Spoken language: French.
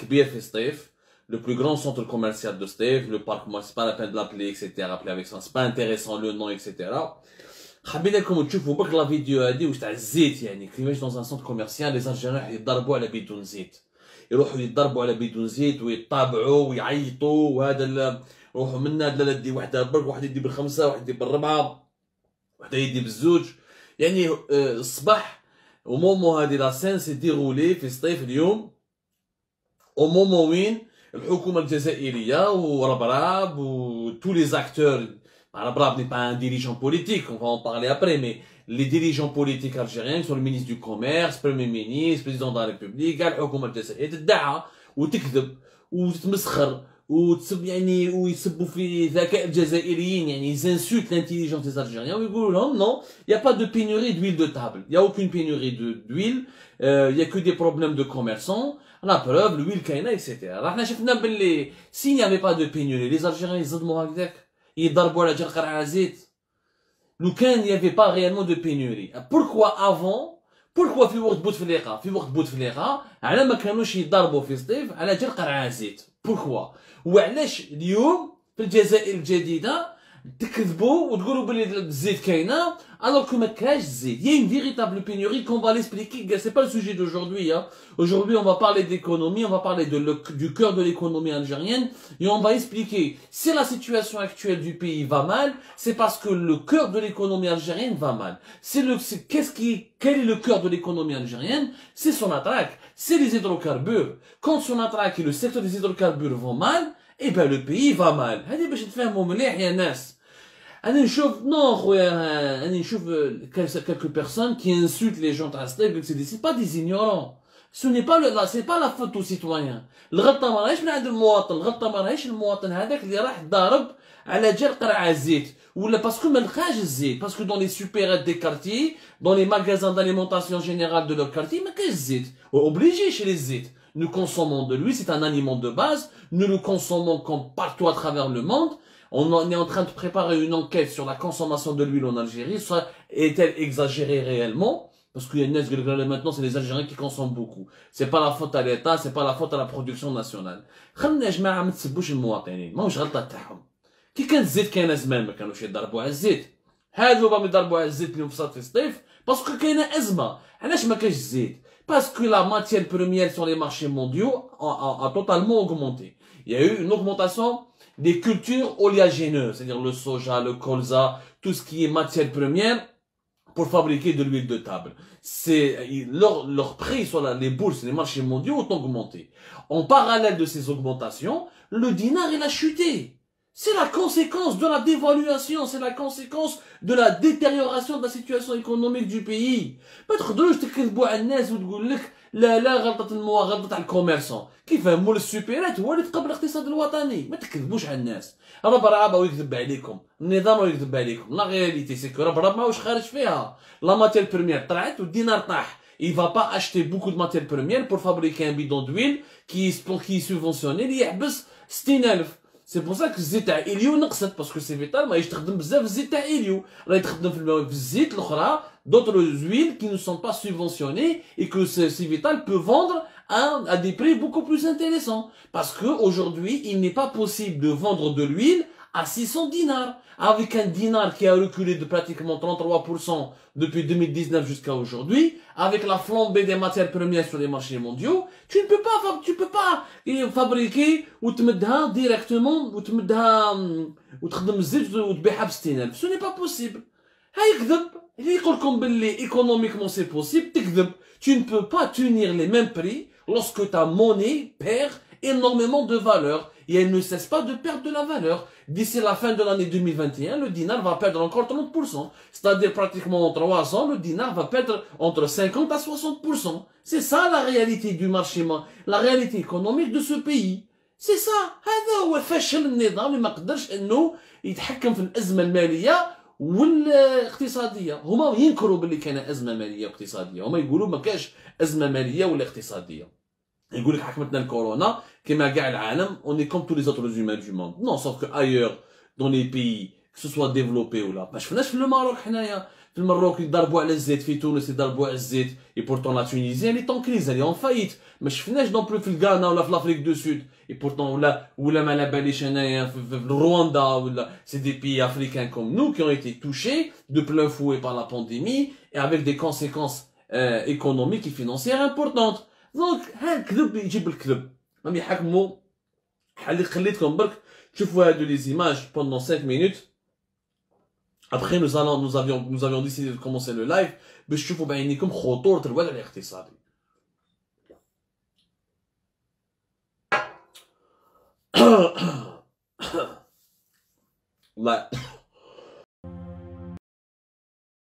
كبير في سطيف le plus grand centre commercial de Steve, le parc, moi c'est pas la peine de l'appeler, etc. Appeler avec ça, c'est pas intéressant le nom, etc. حبيناكم تشوفوا برك لا فيديو هادي واش تاع الزيت يعني كيفاش دون ان سونتر كوميرسيال لي زالجيريان يضربوا على بدون زيت يروحوا يضربوا على بدون زيت ويطابعوا ويعيطوا وهذا روحوا منا لا دي وحده برك واحد يدي بالخمسه واحد يدي بالربعه واحد يدي بالزوج يعني الصباح ومومو هذه لا سين سي ديرولي في سطيف اليوم ومومو وين الحكومه الجزائريه وربراب و tous les acteurs Rabrab n'est pas un dirigeant politique, on va en parler après, mais les dirigeants politiques algériens sont le ministre du Commerce, Premier ministre, Président de la République, الحكومة الجزائرية تدعى وتكذب وتتمسخر يعني ويسبوا في ذكاء الجزائريين يعني ils insultent l'intelligence des Algériens ويقولوا لهم non, il n'y a pas de pénurie d'huile de table, il n'y a aucune pénurie d'huile, il n'y a que des problèmes de commerçants, la preuve, l'huile كاينة, etc. راحنا شفنا باللي s'il n'y avait pas de pénurie, les Algériens يصدموا هكذاك يضربوا على جرقر على زيت لو كان il y avait pas réellement de pénurie. Pourquoi avant pourquoi في وقت بوتفليقة على ما كانوش يضربوا في سطيف على جرقر على زيت pourquoi وعلاش اليوم في الجزائر الجديدة تكذبوا وتقولوا بلي الزيت كاينه alors que ما كاش الزيت. Il y a une véritable pénurie qu'on va l'expliquer, c'est pas le sujet d'aujourd'hui hein. Aujourd'hui on va parler d'économie, on va parler du cœur de l'économie algérienne et on va expliquer si la situation actuelle du pays va mal, c'est parce que le cœur de l'économie algérienne va mal. Quel est le cœur de l'économie algérienne? C'est son attraque, c'est les hydrocarbures. Quand son attraque et le secteur des hydrocarbures vont mal, eh ben le pays va mal. هذه باش تفهموا مليح يا ناس. أنا نشوف non خويا أنا نشوف quelques personnes qui insultent les gens تاع سطيف c'est pas des ignorants. Ce n'est pas c'est pas la faute aux citoyens. الغلطة ما راهيش من عند المواطن، الغلطة ما راهيش المواطن هذاك اللي راح ضارب على جال قرع الزيت ولا باسكو ما لقاش الزيت باسكو dans les supérettes des quartiers, dans les magasins d'alimentation générale de leur quartier ما كاش الزيت. Obligé chez les زيت. Nous consommons de l'huile, c'est un aliment de base. Nous le consommons comme partout à travers le monde. On est en train de préparer une enquête sur la consommation de l'huile en Algérie. Est-elle exagérée réellement? Parce qu'il y a une neige maintenant, c'est les Algériens qui consomment beaucoup. C'est pas la faute à l'État, c'est pas la faute à la production nationale. خلينا يا جماعة ما تسبوش المواطنين، ماهوش غلطة تاعهم. كي كان الزيت كاين زمان ما كانوش يضربوا على الزيت. هادو باغي يضربوا على الزيت اليوم في سطيف باسكو كاينة أزمة. علاش ما كاينش الزيت؟ Parce que la matière première sur les marchés mondiaux a totalement augmenté. Il y a eu une augmentation des cultures oléagineuses, c'est-à-dire le soja, le colza, tout ce qui est matière première pour fabriquer de l'huile de table. Leur prix sur les bourses, les marchés mondiaux ont augmenté. En parallèle de ces augmentations, le dinar il a chuté. C'est la conséquence de la dévaluation, c'est la conséquence de la détérioration de la situation économique du pays. ما تقدروش تكذبوا على الناس وتقول لك لا غلطة غلطة على الكوميرسون. كيف مول السوبيرات هو اللي تقبل الاقتصاد الوطني. ما تكذبوش على الناس. ربراب ويكذب عليكم، النظام ويكذب عليكم. لا رياليتي سي كو ربراب ماهوش خارج فيها. لا ماتير بريمير طلعت والدينار طاح. Il va pas acheter beaucoup de matières premières pour fabriquer un bidon d'huile qui est subventionné اللي يحبس 60000. C'est pour ça que الزيت تاع إليو نقصت باسكو سي فيتال ماهيش تخدم بزاف الزيت تاع إليو، راهي تخدم في الزيت الأخرى d'autres huiles qui ne sont pas subventionnées et que Civital peut vendre à des prix beaucoup plus intéressants. Parce que aujourd'hui, il n'est pas possible de vendre de l'huile à 600 dinars. Avec un dinar qui a reculé de pratiquement 33% depuis 2019 jusqu'à aujourd'hui, avec la flambée des matières premières sur les marchés mondiaux, tu peux pas fabriquer ou te mettre directement ou te mettre ou ce n'est pas possible. Économiquement c'est possible, tu ne peux pas tenir les mêmes prix lorsque ta monnaie perd énormément de valeur et elle ne cesse pas de perdre de la valeur. D'ici la fin de l'année 2021, le dinar va perdre encore 30%. C'est-à-dire pratiquement en 3 ans, le dinar va perdre entre 50 à 60%. C'est ça la réalité du marché, la réalité économique de ce pays. C'est ça. هذا هو فشل النظام اللي ما قدرش انه يتحكم في الازمه الماليه والاقتصاديه. هما ينكروا باللي كاين ازمه ماليه واقتصاديه، هما يقولوا ما كاش ازمه ماليه ولا اقتصاديه. يقول لك حكمتنا الكورونا كما كاع العالم on est comme tous les autres humains du monde. Non, sauf que ailleurs dans les pays que ce soit développés ou là ما شفناش في الماروك حنايا في المروك يضربوا على الزيت، في تونس يضربوا على الزيت. اي بورتون لا تونيزي اللي طون كريز اللي اون فايت. ما شفناش دون بلو في الغانا ولا في لافريك دو سود. اي بورتون ولا ما على باليش انايا في رواندا ولا سي دي بي افريكان كوم نو كي اون ايتي توشي دو بلان فوي بار لا بانديمي اي افيك دي كونسيكونس ايكونوميك اي فينانسيير امبورطونت. دونك ها الكذب يجيب الكذب. راهم يحكموا. اللي خليتكم برك تشوفوا هادو لي زيماج pendant 5 minutes. Après, nous avions décidé de commencer le live. باش تشوفوا بعينيكم خطورة الوضع الاقتصادي. والله